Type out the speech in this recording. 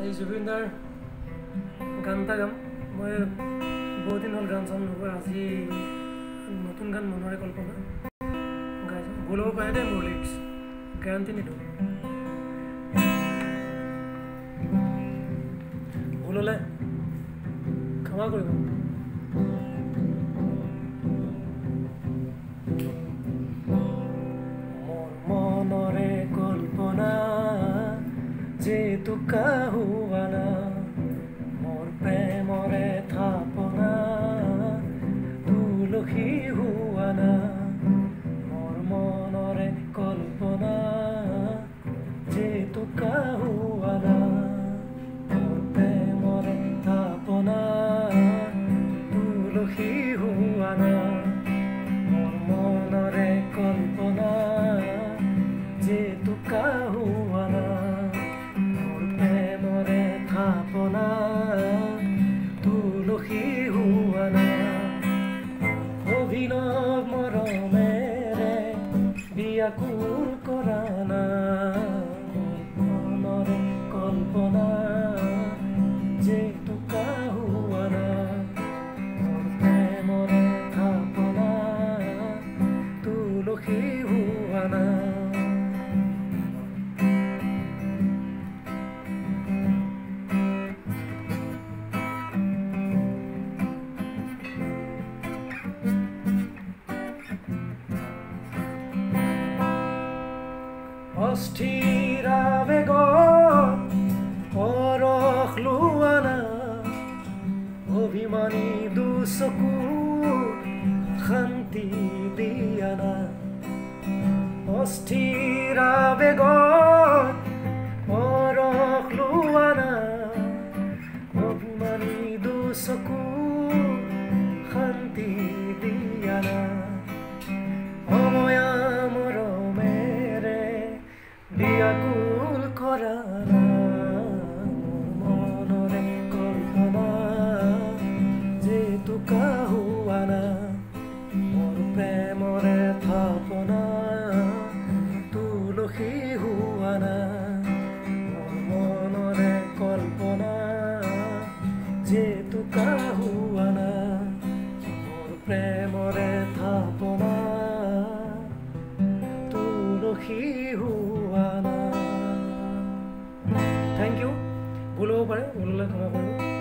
এই জুবিনদাৰ গান এটা গাম মই বহুত দিন হ'ল গান চাম নগৈ আজি নতুন গান মনৰে কল্পনা গাইছোঁ ভুল হ'ব পাৰে দেই মোৰ লিৰিক্স গেৰাণ্টি নিদিওঁ ভুল হ'লে ক্ষমা কৰিব মোৰ মনৰে কল্পনা যেতুকা হোৱা না মোৰ প্ৰেমৰে থাপনা তুলসী হোৱা না মোৰ মনৰে কল্পনা যেতুকা হোৱা না মোৰ প্ৰেমৰে থাপনা তুলসী হোৱা না মোৰ মনৰে কল্পনা যেতুকা হোৱা না থাপনা তুলসী হোৱা না অভিনৱ মৰমেৰে বিয়াকুল কৰা না মনৰে কল্পনা যেতুকা হোৱা না মোৰ প্ৰেমৰে থাপনা তুলসী হোৱা না অস্থিৰ আবেগত পৰশ লোৱা না অভিমানী দুচকু শান্তি দিয়া না অস্থিৰ আবেগত পৰশ লোৱা না অভিমানী দুচকু শান্তি দিয়া না অময়া মৰমেৰে বিয়াকুল কৰা না মনৰে কল্পনা যেতুকা হোৱা না মোৰ প্ৰেমৰে থাপনা তুলসী হোৱা না মোৰ মনৰে কল্পনা যেতুকা হোৱা না মোৰ প্ৰেমৰে থাপনা তুলসী হোৱা না। থেংক ইউ ভুল হ'ব পাৰে ভুল হ'লে ক্ষমা কৰিব